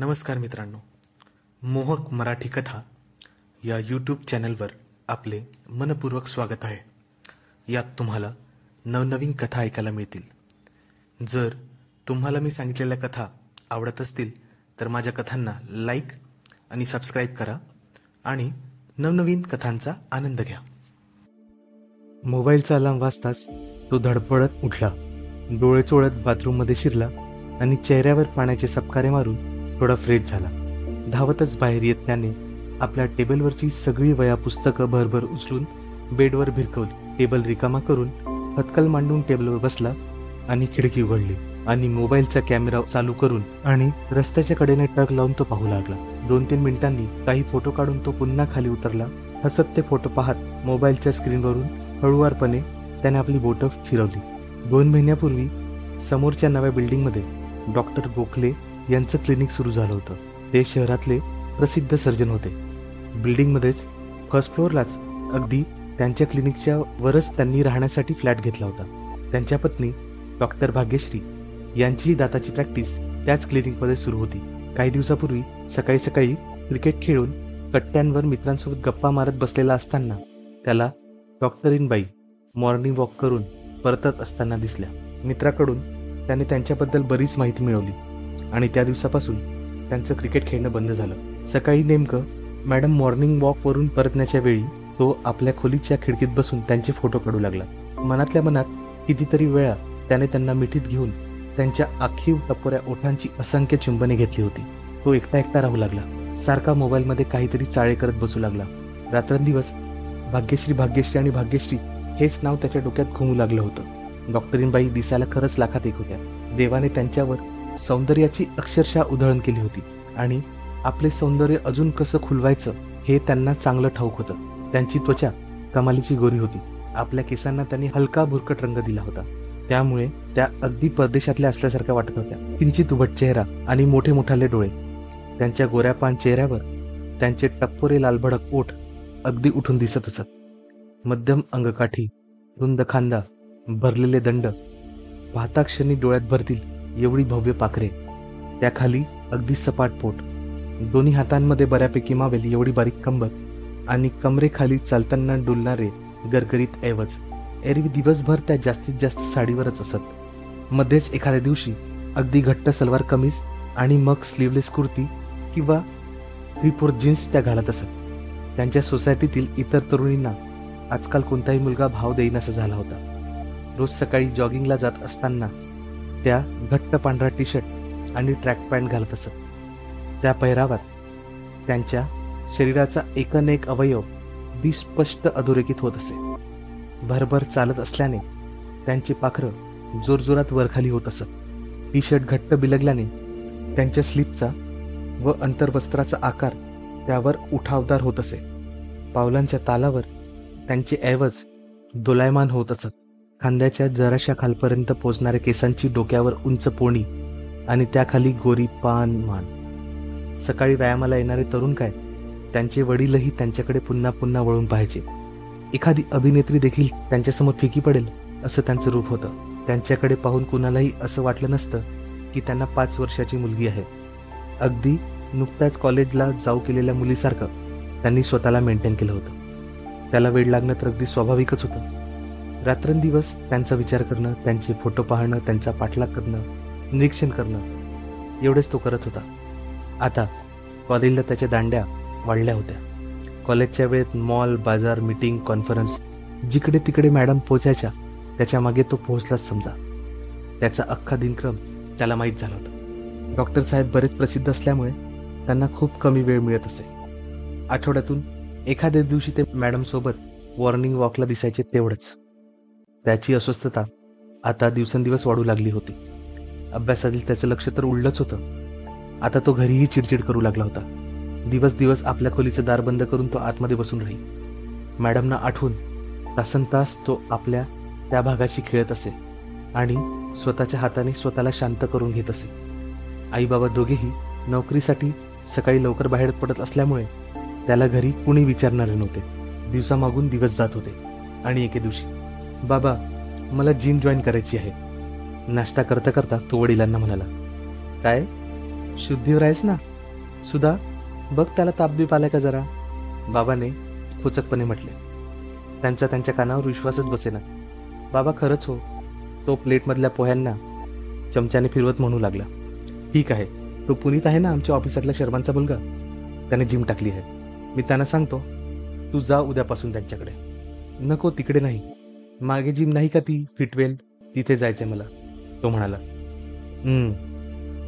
नमस्कार मित्रांनो, मोहक मराठी कथा या यूट्यूब चॅनलवर आपले मनपूर्वक स्वागत आहे. यात तुम्हाला नवनवीन कथा ऐकायला मिळतील. जर तुम्हाला मी सांगितलेल्या कथा आवडत असतील तर माझ्या कथांना लाईक आणि सबस्क्राईब करा आणि नवनवीन कथांचा आनंद घ्या. मोबाईलचा अलार्म वाजताच तो धडपडत उठला, डोळे चोळत बाथरूममध्ये शिरला आणि चेहऱ्यावर पाण्याचे सपकारे मारून थोडा फ्रेश झाला. धावतच बाहेर येत त्याने आपल्या टेबलवरची सगळी वया पुस्तकं भरभर उचलून बेडवर भिरकवली. टेबल रिकामा करून हतकल मांडून टेबलवर बसला आणि खिडकी उघडली आणि मोबाईलचा कॅमेरा चालू करून आणि रस्त्याच्या कडेने टक लावून तो पाहू लागला. 2-3 मिनिटांनी काही फोटो काढून तो पुन्हा खाली उतरला. हसत ते फोटो पाहत मोबाईलच्या स्क्रीनवरून हळुवारपणे त्याने आपली बोटं फिरवली. 2 महिन्यापूर्वी समोरच्या नव्या बिल्डिंगमध्ये डॉक्टर गोखले यांचं क्लिनिक सुरू झालं होतं. ते शहरातले प्रसिद्ध सर्जन होते. बिल्डिंगमध्येच फर्स्ट फ्लोअरलाच अगदी त्यांच्या क्लिनिकच्या वरच त्यांनी राहण्यासाठी फ्लॅट घेतला होता. त्यांच्या पत्नी डॉक्टर भाग्यश्री यांचीही दाताची प्रॅक्टिस त्याच क्लिनिकमध्ये सुरू होती. काही दिवसापूर्वी सकाळी सकाळी क्रिकेट खेळून कट्ट्यांवर मित्रांसोबत गप्पा मारत बसलेला असताना त्याला डॉक्टरीनबाई मॉर्निंग वॉक करून परतत असताना दिसल्या. मित्राकडून त्याने त्यांच्याबद्दल बरीच माहिती मिळवली आणि त्या दिवसापासून त्यांचं क्रिकेट खेळणं बंद झालं. सकाळी नेमकं मॅडम मॉर्निंग वॉकवरून परतण्याच्या वेळी तो आपल्या खोलीच्या खिडकीत बसून त्यांचे फोटो काढू लागला. मनातल्या मनात कितीतरी वेळा त्याने त्यांना मिठीत घेऊन त्यांच्या आखीव टपोऱ्या ओठांची असंख्य चुंबने घेतली होती. तो एकटा एकटा राहू लागला. सारखा मोबाईलमध्ये काहीतरी चाळे करत बसू लागला. रात्रंदिवस भाग्यश्री आणि भाग्यश्री हेच नाव त्याच्या डोक्यात घुमू लागलं होतं. डॉक्टरीनबाई दिसायला खरंच लाखात एक होत्या. देवाने त्यांच्यावर सौंदर्याची अक्षरशः उधळण केली होती आणि आपले सौंदर्य अजून कसं खुलवायचं हे त्यांना चांगलं ठाऊक होतं. त्यांची त्वचा कमालीची गोरी होती. आपल्या केसांना त्यांनी हलका भुरकट रंग दिला होता, त्यामुळे त्या अगदी परदेशातल्या असल्यासारख्या वाटत होत्या. किंचित उभट चेहरा आणि मोठे मोठाले डोळे. त्यांच्या गोऱ्यापान चेहऱ्यावर त्यांचे टप्पोरे लालभडक ओठ अगदी उठून दिसत असत. मध्यम अंगकाठी, रुंद खांदा, भरलेले दंड, पाहता क्षणी डोळ्यात भरतील एवढी भव्य पाखरे, त्याखाली अगदी सपाट पोट, दोन्ही हातांमध्ये बऱ्यापैकी मावेल एवढी बारीक कंबर आणि कमरेखाली चालताना डुलणारे गरगरीत ऐवज. एरवी दिवसभर त्या जास्तीत जास्त साडीवरच असत. मध्येच एखाद्या दिवशी अगदी घट्ट सलवार कमीज आणि मग स्लीवलेस कुर्ती किंवा 3/4 जीन्स त्या घालत असत. त्यांच्या सोसायटीतील इतर तरुणींना आजकाल कोणताही मुलगा भाव देईनासा झाला होता. रोज सकाळी जॉगिंगला जात असताना त्या घट्ट पांढरा टी शर्ट आणि ट्रॅक पॅन्ट घालत असत. त्या पेहरावात त्यांच्या शरीराचा एकनेक अवयव स्पष्ट अधोरेखित होत असे. भरभर चालत असल्याने त्यांची पाखरं जोरजोरात वरखाली होत असत. टी शर्ट घट्ट बिलगल्याने त्यांच्या स्लीपचा व अंतर्वस्त्राचा आकार त्यावर उठावदार होत असे. पावलांच्या तालावर त्यांचे ऐवज दोलायमान होत असत. खांद्याच्या जराशा खालपर्यंत पोचणाऱ्या केसांची डोक्यावर उंच पोणी आणि त्याखाली गोरी पान मान. सकाळी व्यायामाला येणारे तरुण काय, त्यांचे वडीलही त्यांच्याकडे पुन्हा पुन्हा वळून पाहायचे. एखादी अभिनेत्री देखील त्यांच्यासमोर फिकी पडेल असं त्यांचं रूप होतं. त्यांच्याकडे पाहून कुणालाही असं वाटलं नसतं की त्यांना 5 वर्षाची मुलगी आहे. अगदी नुकत्याच कॉलेजला जाऊ केलेल्या मुलीसारखं त्यांनी स्वतःला मेंटेन केलं होतं. त्याला वेळ लागणं तर अगदी स्वाभाविकच होतं. रात्रंदिवस त्यांचा विचार करणं, त्यांचे फोटो पाहणं, त्यांचा पाठलाग करणं, निरीक्षण करणं एवढेच तो करत होता. आता कॉलेजला त्याच्या दांड्या वाढल्या होत्या. कॉलेजच्या वेळेत मॉल, बाजार, मीटिंग, कॉन्फरन्स जिकडे तिकडे मॅडम पोचायच्या त्याच्या मागे तो पोहोचलाच समजा. त्याचा अख्खा दिनक्रम त्याला माहीत झाला होता. डॉक्टर साहेब बरेच प्रसिद्ध असल्यामुळे त्यांना खूप कमी वेळ मिळत असे. आठवड्यातून एखाद्या दिवशी ते मॅडम सोबत मॉर्निंग वॉकला दिसायचे, तेवढंच. त्याची अस्वस्थता आता दिवसेंदिवस वाढू लागली होती. अभ्यासातील त्याचं लक्ष तर उडलंच होतं. आता तो घरीही चिडचिड करू लागला होता. दिवस दिवस आपल्या खोलीचं दार बंद करून तो आतमध्ये बसून राही. मॅडमना आठवून तासनतास तो आपल्या त्या भागाशी खेळत असे आणि स्वतःच्या हाताने स्वतःला शांत करून घेत असे. आई बाबा दोघेही नोकरीसाठी सकाळी लवकर बाहेर पडत असल्यामुळे त्याला घरी कुणी विचारणारे नव्हते. दिवसामागून दिवस जात होते आणि एके दिवशी, बाबा मला जिम जॉईन करायची आहे. नाश्ता करता करता तो वडिलांना म्हणाला, काय शुद्धीवर आहेस ना? सुधा, बघ त्याला ताप बीप आलाय का जरा? बाबाने खोचकपणे म्हटले. त्यांचा त्यांच्या कानावर विश्वासच बसेना. बाबा खरंच हो. तो प्लेटमधल्या पोह्यांना चमच्याने फिरवत म्हणू लागला. ठीक आहे, तो पुनीत आहे ना, आमच्या ऑफिसातल्या शर्मांचा मुलगा. त्याने जिम टाकली आहे. मी त्यांना सांगतो, तू जा उद्यापासून त्यांच्याकडे. नको, तिकडे नाही. मागे जिम नाही का ती फिटवेल, तिथे जायचंय मला, तो म्हणाला.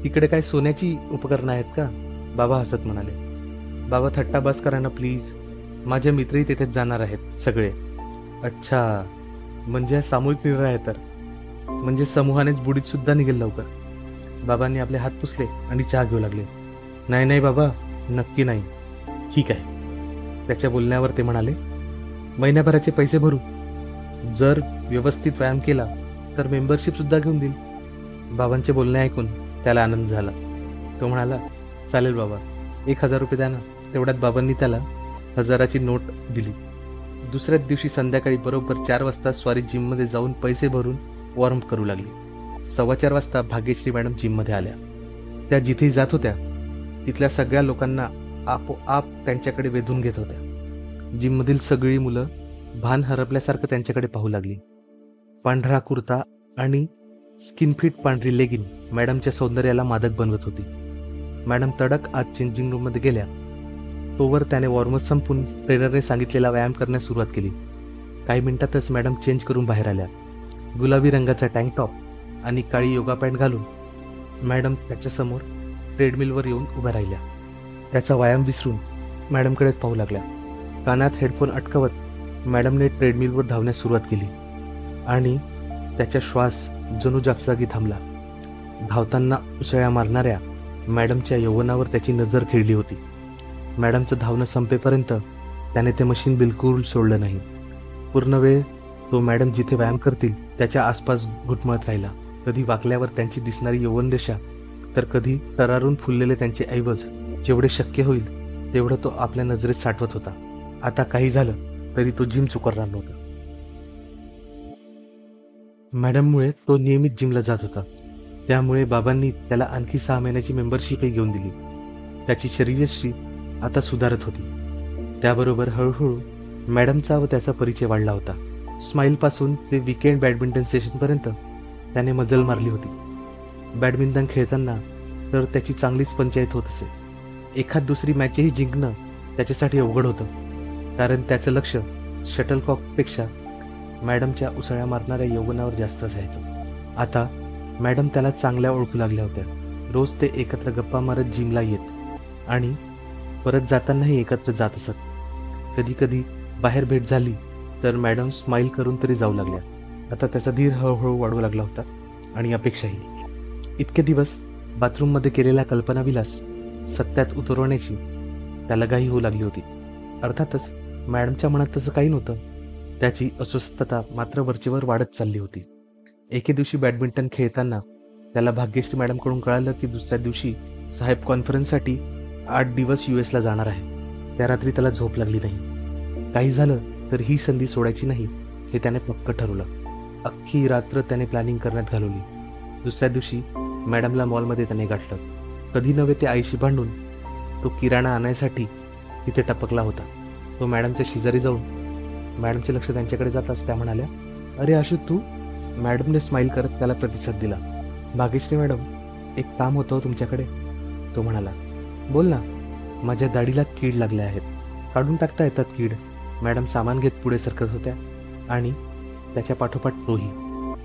तिकडे काय सोन्याची उपकरणं आहेत का? बाबा हसत म्हणाले. बाबा थट्टा बस करा ना प्लीज. माझे मित्रही तिथेच जाणार आहेत सगळे. अच्छा, म्हणजे सामूहिक निर्णय आहे तर. म्हणजे समूहानेच बुडीत सुद्धा निघेल लवकर. बाबांनी आपले हात पुसले आणि चहा घेऊ लागले. नाही नाही बाबा, नक्की नाही. ठीक आहे. त्याच्या बोलण्यावर ते म्हणाले, महिन्याभराचे पैसे भरू. जर व्यवस्थित व्यायाम केला तर मेंबरशिप सुद्धा घेऊन देईल. बाबांचे बोलणे ऐकून त्याला आनंद झाला. तो म्हणाला, चालेल बाबा, 1000 रुपये द्या ना. तेवढ्यात बाबांनी त्याला 1000ची नोट दिली. दुसऱ्याच दिवशी संध्याकाळी बरोबर 4 वाजता स्वारी जिममध्ये जाऊन पैसे भरून वॉर्मअप करू लागली. 4:15 वाजता भाग्यश्री मॅडम जिममध्ये आल्या. त्या जिथे जात होत्या तिथल्या सगळ्या लोकांना आपोआप त्यांच्याकडे वेधून घेत होत्या. जिममधील सगळी मुलं भान हरपल्यासारखं त्यांच्याकडे पाहू लागली. पांढरा कुर्ता आणि स्किनफिट पांढरी लेगिन मॅडमच्या सौंदर्याला मादक बनवत होती. मॅडम तडक आत चेंजिंग रूममध्ये गेल्या. तोवर त्याने वॉर्मअप संपून ट्रेनरने सांगितलेला व्यायाम करण्यास सुरुवात केली. काही मिनिटातच मॅडम चेंज करून बाहेर आल्या. गुलाबी रंगाचा टँक टॉप आणि काळी योगा पॅन्ट घालून मॅडम त्याच्यासमोर ट्रेडमिलवर येऊन उभ्या राहिल्या. त्याचा व्यायाम विसरून मॅडमकडेच पाहू लागल्या. कानात हेडफोन अटकवत मॅडमने ट्रेडमिलवर धावण्यास सुरुवात केली आणि त्याचा श्वास जणू जागोजागी थांबला. धावताना उसळ्या मारणाऱ्या मॅडमच्या यौवनावर त्याची नजर खिळली होती. मॅडमचं धावणं संपेपर्यंत त्याने ते मशीन बिलकुल सोडलं नाही. पूर्ण वेळ तो मॅडम जिथे व्यायाम करतील त्याच्या आसपास घुटमळत राहिला. कधी वाकल्यावर त्यांची दिसणारी यौवन रेषा, तर कधी तरारून फुललेले त्यांचे ऐवज. जेवढे शक्य होईल तेवढं तो आपल्या नजरेत साठवत होता. आता काही झालं तरी तो जिम चुकवणार नव्हता. मॅडममुळे तो नियमित जिमला जात होता. त्यामुळे बाबांनी त्याला आणखी 6 महिन्याची मेंबरशिपही घेऊन दिली. त्याची शरीरयष्टी आता सुधारत होती. त्याबरोबर हळूहळू मॅडमचा व त्याचा परिचय वाढला होता. स्माईलपासून ते वीकेंड बॅडमिंटन सेशनपर्यंत त्याने मजल मारली होती. बॅडमिंटन खेळताना तर त्याची चांगलीच पंचायत होत असे. एखाद दुसरी मॅचही जिंकणं त्याच्यासाठी अवघड होतं, कारण त्याचं लक्ष शटलकॉकपेक्षा मॅडमच्या उसळ्या मारणाऱ्या यौवनावर जास्त असायचं. आता मॅडम त्याला चांगल्या ओळखू लागल्या होत्या. रोज ते एकत्र गप्पा मारत जिमला येत आणि परत जातानाही एकत्र जात असत. कधी कधी बाहेर भेट झाली तर मॅडम स्माईल करून तरी जाऊ लागल्या. आता त्याचा धीर हळूहळू वाढू लागला होता आणि अपेक्षाही. इतके दिवस बाथरूममध्ये केलेला कल्पनाविलास सत्यात उतरवण्याची त्याला घाई होऊ लागली होती. अर्थातच मॅडमच्या मनात तसं काही नव्हतं. त्याची अस्वस्थता मात्र वरचेवर वाढत चालली होती. एके दिवशी बॅडमिंटन खेळताना त्याला भाग्यश्री मॅडमकडून कळालं की दुसऱ्या दिवशी साहेब कॉन्फरन्ससाठी 8 दिवस US ला जाणार आहे. त्या रात्री त्याला झोप लागली नाही. काही झालं तर ही संधी सोडायची नाही हे त्याने पक्क ठरवलं. अख्खी रात्र त्याने प्लॅनिंग करण्यात घालवली. दुसऱ्या दिवशी मॅडमला मॉलमध्ये त्याने गाठलं. कधी नव्हे ते आईशी भांडून तो किराणा आणायसाठी तिथे टपकला होता. तो मॅडमच्या शेजारी जाऊन मॅडमचे लक्ष त्यांच्याकडे जाताच त्या म्हणाल्या, अरे आशू तू? मॅडमने स्माईल करत त्याला प्रतिसाद दिला. भाग्यश्री मॅडम, एक काम होतं तुमच्याकडे, तो म्हणाला. बोल ना. माझ्या दाढीला कीड लागल्या आहेत, काढून टाकता येतात कीड. मॅडम सामान घेत पुढे सरकत होत्या आणि त्याच्या पाठोपाठ तोही.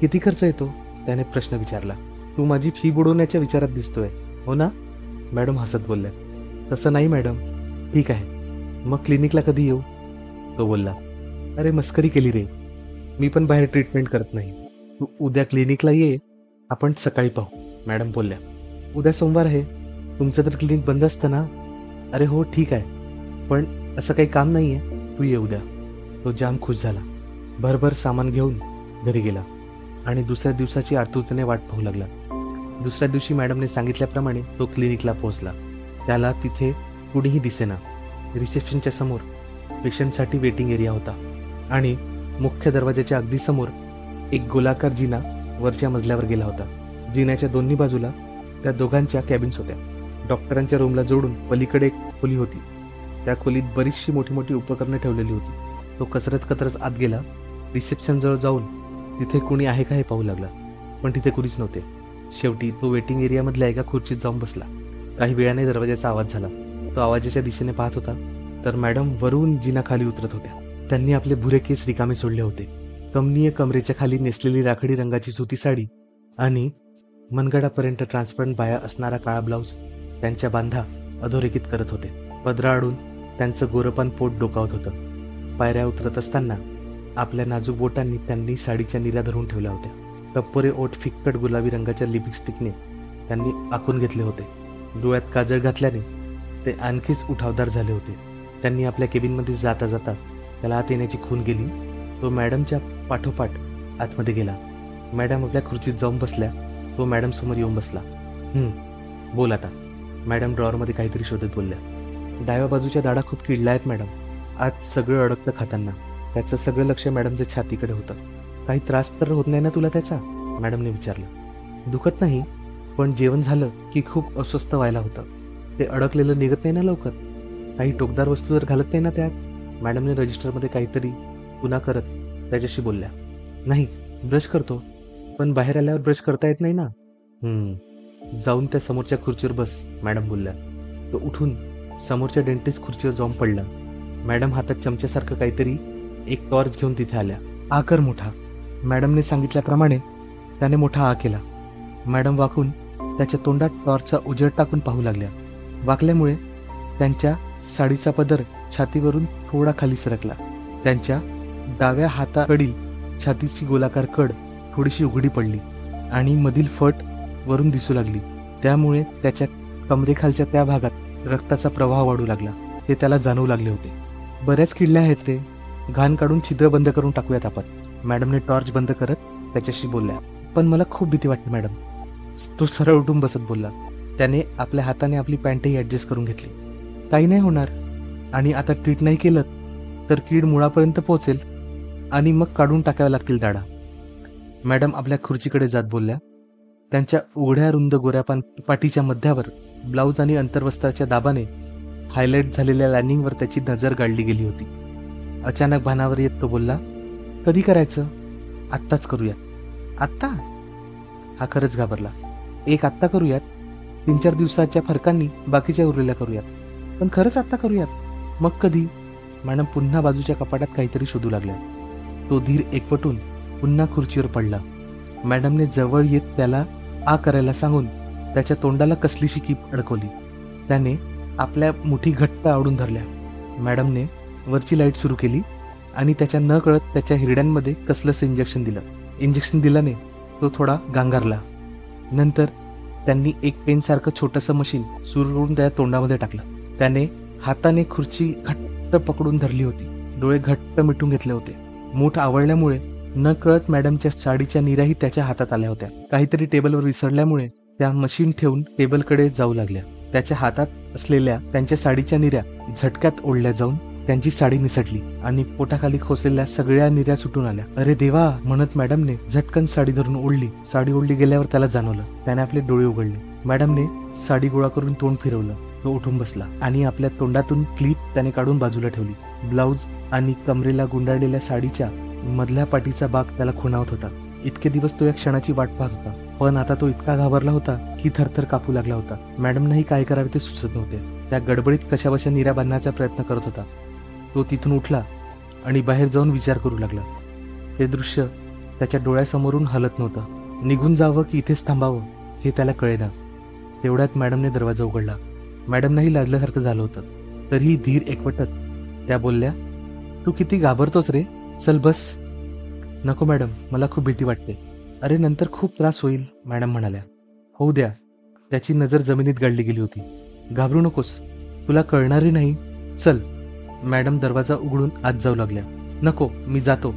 किती खर्च येतो? त्याने प्रश्न विचारला. तू माझी फी बुडवण्याच्या विचारात दिसतोय, हो ना? मॅडम हसत बोलल्या. तसं नाही मॅडम. ठीक आहे, मग क्लिनिकला कधी येऊ? तो बोलला. अरे मस्करी केली रे, मी पण बाहेर ट्रीटमेंट करत नाही. तू उद्या क्लिनिकला ये, आपण सकाळी पाहू, मॅडम बोलल्या. उद्या सोमवार आहे, तुमचं तर क्लिनिक बंद असतं ना? अरे हो ठीक आहे, पण असं काही काम नाही आहे, तू ये उद्या. तो जाम खुश झाला. भरभर सामान घेऊन घरी गेला आणि दुसऱ्या दिवसाची आतुरतेने वाट पाहू लागला. दुसऱ्या दिवशी मॅडमने सांगितल्याप्रमाणे तो क्लिनिकला पोहोचला. त्याला तिथे कुणीही दिसेना. रिसेप्शनच्या समोर पेशंटसाठी वेटिंग एरिया होता आणि मुख्य दरवाजाच्या अगदी समोर एक गोलाकार जिना वरच्या मजल्यावर गेला होता. जिन्याच्या दोन्ही बाजूला त्या दोघांच्या कॅबिन्स होत्या. डॉक्टरांच्या रूमला जोडून पलीकडे एक खोली होती. त्या खोलीत बरीचशी मोठी मोठी उपकरणं ठेवलेली होती. तो कसरत आत गेला. रिसेप्शन जवळ जाऊन तिथे कुणी आहे का हे पाहू लागला, पण तिथे कुणीच नव्हते. शेवटी तो वेटिंग एरियामधल्या एका खुर्चीत जाऊन बसला. काही वेळाने दरवाजाचा आवाज झाला. तो आवाजाच्या दिशेने पाहत होता तर मॅडम वरून जिना खाली उतरत होत्या. त्यांनी आपले भुरे केस रिकामे सोडले होते. कमनीय कमरेच्या खाली नेसलेली राखाडी रंगाची सुती साडी आणि मनगडापर्यंत ट्रान्सपरंट बाया असणारा काळा ब्लाऊज त्यांच्या बांधा अधोरेखित करत होते. पदराआडून त्यांचं गोरपान पोट डोकावत होतं. पायऱ्या उतरत असताना आपल्या नाजूक बोटांनी त्यांनी साडीच्या निऱ्या धरून ठेवल्या होत्या. टप्पोरे ओठ फिक्कट गुलाबी रंगाच्या लिपस्टिकने त्यांनी आखून घेतले होते. डोळ्यात काजळ घातल्याने ते आणखीच उठावदार झाले होते. त्यांनी आपल्या केबिनमध्ये जाता जाता त्याला आत येण्याची खून गेली. तो मॅडमच्या पाठोपाठ आतमध्ये गेला. मॅडम आपल्या खुर्चीत जाऊन बसल्या. तो मॅडम समोर येऊन बसला. बोल आता. मॅडम ड्रॉवरमध्ये काहीतरी शोधत बोलल्या. डाव्या बाजूच्या दाढा खूप किडल्या आहेत मॅडम. आज सगळं अडकतं खाताना. त्याचं सगळं लक्ष मॅडमच्या छातीकडे होतं. काही त्रास तर होत नाही ना तुला त्याचा? मॅडमने विचारलं. दुखत नाही, पण जेवण झालं की खूप अस्वस्थ व्हायला होतं. ते अडकलेलं निघत नाही ना लवकर. काही टोकदार वस्तू तर घालत नाही ना त्यात? मॅडमने रजिस्टरमध्ये काहीतरी पुन्हा करत त्याच्याशी बोलल्या. नाही, ब्रश करतो, पण बाहेर आल्यावर ब्रश करता येत नाही ना. जाऊन त्या समोरच्या खुर्चीवर बस, मॅडम बोलल्या. तो उठून समोरच्या डेंटिस्ट खुर्चीवर जाऊन पडला. मॅडम हातात चमच्यासारखं काहीतरी एक टॉर्च घेऊन तिथे आल्या. आ कर मोठा. मॅडमने सांगितल्याप्रमाणे त्याने मोठा आ केला. मॅडम वाकून त्याच्या तोंडात टॉर्चचा उजेड टाकून पाहू लागल्या. वाकल्यामुळे त्यांच्या साडीचा पदर छातीवरून थोडा खाली सरकला. त्यांच्या डाव्या हाताकडील छातीची गोलाकार कड थोडीशी उघडी पडली आणि मधील फट वरून दिसू लागली. त्यामुळे त्याच्या कमरेखालच्या त्या भागात रक्ताचा प्रवाह वाढू लागला. ते त्याला जाणवू लागले होते. बऱ्याच किडल्या आहेत रे. घाण काढून छिद्र बंद करून टाकूयात आपण, मॅडमने टॉर्च बंद करत त्याच्याशी बोलल्या. पण मला खूप भीती वाटते मॅडम. तो सरळ उठून बसत बोलला. त्याने आपल्या हाताने आपली पॅन्टही ऍडजस्ट करून घेतली. काही नाही होणार, आणि आता ट्रीट नाही केलं तर कीड मुळापर्यंत पोहोचेल आणि मग काढून टाकाव्या लागतील दाढा. मॅडम आपल्या खुर्चीकडे जात बोलल्या. त्यांच्या उघड्या रुंद गोऱ्या पाठीच्या मध्यावर ब्लाऊज आणि अंतर्वस्त्राच्या दाबाने हायलाइट झालेल्या लायनिंगवर त्याची नजर गाडली गेली होती. अचानक भानावर येत तो बोलला. कधी करायचं? आत्ताच करूयात. आत्ता? हा खरंच घाबरला. एक आत्ता करूयात, 3-4 दिवसाच्या फरकांनी बाकीच्या उरलेल्या करूयात. पण खरंच आत्ता करूयात? मग कधी? मॅडम पुन्हा बाजूच्या कपाटात काहीतरी शोधू लागल्या. तो धीर एकवटून पुन्हा खुर्चीवर पडला. मॅडमने जवळ येत त्याला आ करायला सांगून त्याच्या तोंडाला कसलीशी कीप अडकवली. त्याने आपल्या मुठी घट्ट आवडून धरल्या. मॅडमने वरची लाईट सुरू केली आणि त्याच्या न कळत त्याच्या हिरड्यांमध्ये कसलंसं इंजेक्शन दिलं. इंजेक्शन दिल्याने तो थोडा गांगारला. नंतर त्यांनी एक पेनसारखं छोटंसं मशीन सुरू करून त्याच्या तोंडामध्ये टाकलं. त्याने हाताने खुर्ची घट्ट पकडून धरली होती. डोळे घट्ट मिटून घेतले होते. मूठ आवळल्यामुळे न कळत मॅडमच्या साडीच्या निऱ्याही त्याच्या हातात आल्या होत्या. काहीतरी टेबलवर विसरल्यामुळे त्या मशीन ठेवून टेबलकडे जाऊ लागल्या. त्याच्या हातात असलेल्या त्यांच्या साडीच्या निऱ्या झटक्यात ओढल्या जाऊन त्यांची साडी निसटली आणि पोटाखाली खोसलेल्या सगळ्या निऱ्या सुटून आल्या. अरे देवा, म्हणत मॅडमने झटकन साडी धरून ओढली. साडी ओढली गेल्यावर त्याला जाणवलं. त्याने आपले डोळे उघडले. मॅडमने साडी गोळा करून तोंड फिरवलं. तो उठून बसला आणि आपल्या तोंडातून क्लिप त्याने काढून बाजूला ठेवली. ब्लाऊज आणि कमरेला गुंडाळलेल्या साडीच्या मधल्या पाठीचा भाग त्याला खुणावत होता. इतके दिवस तो या क्षणाची वाट पाहत होता, पण आता तो इतका घाबरला होता की थरथर कापू लागला होता. मॅडमनाही काय करावे ते सुचत नव्हते. त्या गडबडीत कशाबशा निऱ्या बांधण्याचा प्रयत्न करत होता. तो तिथून उठला आणि बाहेर जाऊन विचार करू लागला. ते दृश्य त्याच्या डोळ्यासमोरून हलत नव्हतं. निघून जावं की इथेच थांबावं हे त्याला कळेना. तेवढ्यात मॅडमने दरवाजा उघडला. मॅडमनाही लाजल्यासारखं झालं होतं. तरीही धीर एकवटत त्या बोलल्या. तू किती घाबरतोस रे, चल बस. नको मॅडम, मला खूप भीती वाटते. अरे नंतर खूप त्रास होईल, मॅडम म्हणाल्या. होऊ द्या. त्याची नजर जमिनीत गाडली गेली होती. घाबरू नकोस, तुला कळणारही नाही. चल. मॅडम दरवाजा उघडून आत जाऊ लागल्या. नको, मी जातो,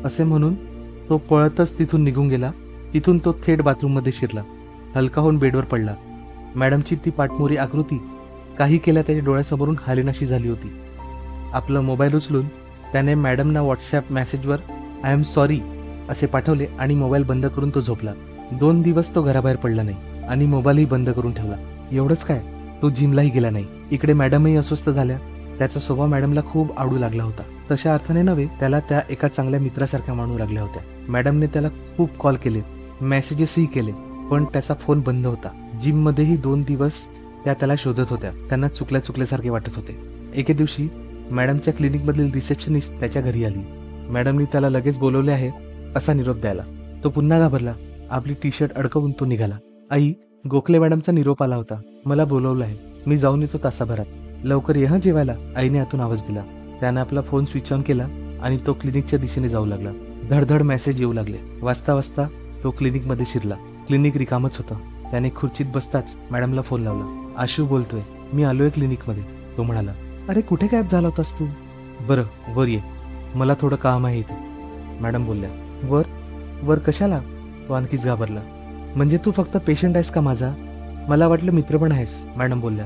असे म्हणून तो पळतच तिथून निघून गेला. तिथून तो थेट बाथरूममध्ये शिरला. हलका होऊन बेडवर पडला. मॅडमची ती पाठमोरी आकृती काही केल्या त्याच्या डोळ्यासमोरून हालेनाशी झाली होती. आपलं मोबाईल उचलून त्याने मॅडमना व्हॉट्सॲप मेसेजवर आय एम सॉरी असे पाठवले आणि मोबाईल बंद करून तो झोपला. 2 दिवस तो घराबाहेर पडला नाही आणि मोबाईलही बंद करून ठेवला. एवढंच काय, तो जिमलाही गेला नाही. इकडे मॅडमही अस्वस्थ झाल्या. त्याचा स्वभाव मॅडमला खूप आवडू लागला होता. तशा अर्थाने नव्हे, त्याला त्या एका चांगल्या मित्रासारख्या मानू लागल्या होत्या. मॅडमने त्याला खूप कॉल केले, मेसेजेसही केले, पण त्याचा फोन बंद होता. जिम मध्येही 2 दिवस त्या त्याला शोधत होत्या. त्यांना चुकल्यासारखे वाटत होते. एके दिवशी मॅडमच्या क्लिनिक मधील रिसेप्शनिस्ट त्याच्या घरी आली. मॅडमनी त्याला लगेच बोलवले आहे असा निरोप द्यायला. तो पुन्हा घाबरला. आपली टी शर्ट अडकवून तो निघाला. आई, गोखले मॅडमचा निरोप आला होता. मला बोलवलं आहे. मी जाऊन येतो तासाभरात. लवकर ये हं जेवायला, आईने आतून आवाज दिला. त्याने आपला फोन स्विच ऑन केला आणि तो क्लिनिकच्या दिशेने जाऊ लागला. धडधड मेसेज येऊ लागले. वाचता वाचता तो क्लिनिक मध्ये शिरला. क्लिनिक रिकामच होतं. त्याने खुर्चीत बसताच मॅडमला फोन लावला. आशू बोलतोय, मी आलोय क्लिनिक मध्ये. तो म्हणाला, अरे कुठे गायब झाला होतास तू? बरं, वर ये, मला थोडं काम आहे इथे. मॅडम बोलल्या. वर? वर कशाला? तो आणखीच घाबरला. म्हणजे तू फक्त पेशंट आहेस का माझा? मला वाटलं मित्र पण आहेस. मॅडम बोलल्या.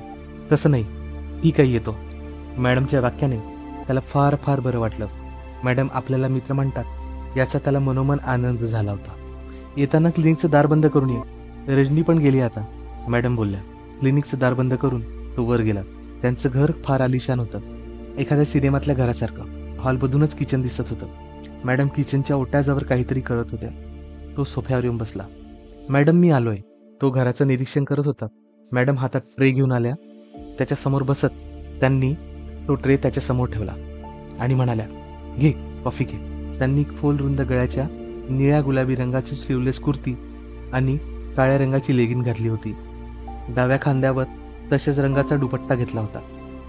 तसं नाही. ठीक आहे, येतो. मॅडमच्या वाक्याने त्याला फार फार बरं वाटलं. मॅडम आपल्याला मित्र म्हणतात याचा त्याला मनोमन आनंद झाला होता. येताना क्लिनिकचं दार बंद करून ये. रजनी पण गेली आता, मॅडम बोलल्या. क्लिनिकचं दार बंद करून तो वर गेला. त्यांचं घर फार आलिशान होतं, एखाद्या सिनेमातल्या घरासारखं. हॉलमधूनच किचन दिसत होतं. मॅडम किचनच्या ओट्याजवळ काहीतरी करत होत्या. तो सोफ्यावर येऊन बसला. मॅडम, मी आलोय. तो घराचं निरीक्षण करत होता. मॅडम हातात ट्रे घेऊन आल्या. त्याच्या समोर बसत त्यांनी तो ट्रे त्याच्या समोर ठेवला आणि म्हणाल्या, घे कॉफी घे. त्यांनी खोल रुंद गळ्याच्या निळ्या गुलाबी रंगाची स्लीवलेस कुर्ती आणि काळ्या रंगाची लेगिन घातली होती. डाव्या खांद्यावर तशाच रंगाचा दुपट्टा घेतला होता.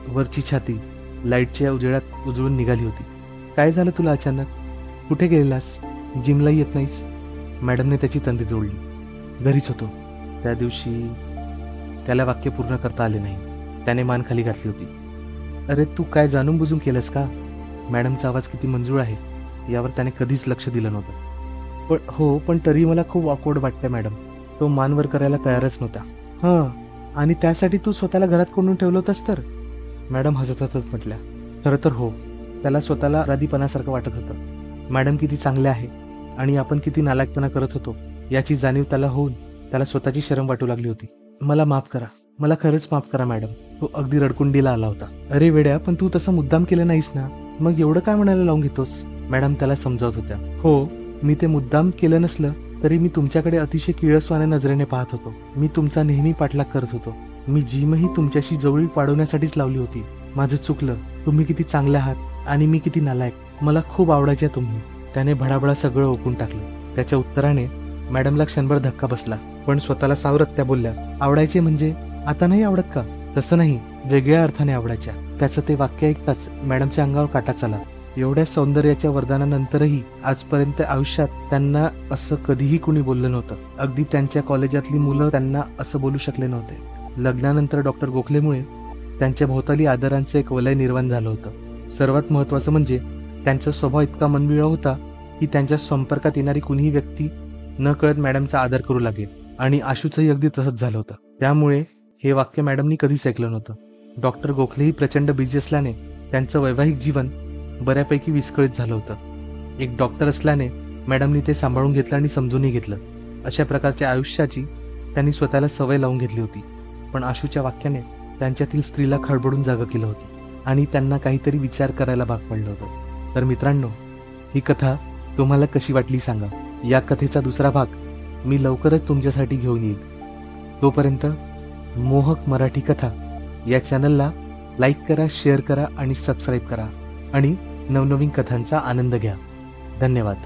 वरची छाती लाईटच्या उजेडात उजळून निघाली होती. काय झालं तुला अचानक? कुठे गेलेलास? जिमला येत नाहीस? मॅडमने त्याची तंद्री जोडली. घरीच होतो. त्या दिवशी त्याला वाक्य पूर्ण करता आले नाही. त्याने मान खाली घातली होती. अरे तू काय जाणून बुजून केलंस का? मॅडमचा आवाज किती मंजूळ आहे यावर त्याने कधीच लक्ष दिलं नव्हतं. पण हो, पण तरी मला खूप ऑकवर्ड वाटतंय मॅडम. तो मानवर करायला तयारच नव्हता. हां, आणि त्यासाठी तू स्वतःला घरात कोंडून ठेवलं होतंस तर? मॅडम हसत हसत म्हटल्या. खरं तर हो, त्याला स्वतःला अपराधीपणासारखं वाटत होतं. मॅडम किती चांगल्या आहे आणि आपण किती नालायकपणा करत होतो याची जाणीव त्याला होऊन त्याला स्वतःची शरम वाटू लागली होती. मला माफ करा, मला खरंच माफ करा मॅडम. तो अगदी रडकुंडीला आला होता. अरे वेड्या, पण तू तसं मुद्दाम केलं नाहीस ना, मग एवढं काय म्हणायला लावून घेतोस? मॅडम त्याला समजावत होत्या. हो, मी ते मुद्दाम केलं नसलं तरी मी तुमच्याकडे अतिशय किळसवाण्या नजरेने पाहत होतो. मी तुमचा नेहमी पाठलाग करत होतो. मी जिमही तुमच्याशी जवळीक वाढवण्यासाठीच लावली होती. माझं चुकलं. तुम्ही किती चांगले आहात आणि मी किती नालायक. मला खूप आवडायच्या तुम्ही. त्याने भडाभडा सगळं ओकून टाकलं. त्याच्या उत्तराने मॅडमला क्षणभर धक्का बसला, पण स्वतःला सावरत त्या बोलल्या, आवडायचे म्हणजे आता नाही आवडत का? तसं नाही, वेगळ्या अर्थाने आवडायच्या. त्याचं ते वाक्य ऐकताच मॅडमच्या अंगावर काटाच आला. एवढ्या सौंदर्याच्या वरदानानंतरही आजपर्यंत आयुष्यात त्यांना असं कधीही कुणी बोललं नव्हतं. अगदी त्यांच्या कॉलेजातली मुलं त्यांना असं बोलू शकले नव्हते. लग्नानंतर डॉक्टर गोखलेमुळे त्यांच्या भोवताली आदरांचं एक वलय निर्माण झालं होतं. सर्वात महत्वाचं म्हणजे त्यांचा स्वभाव इतका मनमिळाऊ होता की त्यांच्या संपर्कात येणारी कुणीही व्यक्ती न कळत मॅडमचा आदर करू लागेल. आणि आशूचंही अगदी तसंच झालं होतं. त्यामुळे हे वाक्य मॅडमनी कधीच ऐकलं नव्हतं. डॉक्टर गोखलेही प्रचंड बिझी असल्याने त्यांचं वैवाहिक जीवन बऱ्यापैकी विस्कळीत झालं होतं. एक डॉक्टर असल्याने मॅडमनी ते सांभाळून घेतलं आणि समजूनही घेतलं. अशा प्रकारच्या आयुष्याची त्यांनी स्वतःला सवय लावून घेतली होती. पण आशूच्या वाक्याने त्यांच्यातील स्त्रीला खडबडून जागं केलं होतं आणि त्यांना काहीतरी विचार करायला भाग पडलं होतं. तर मित्रांनो, ही कथा तुम्हाला कशी वाटली सांगा. या कथेचा दुसरा भाग मी लवकरच तुमच्यासाठी घेऊन येईल. तोपर्यंत मोहक मराठी कथा या चॅनलला लाईक करा, शेअर करा आणि सबस्क्राईब करा आणि नवनवीन कथांचा आनंद घ्या. धन्यवाद.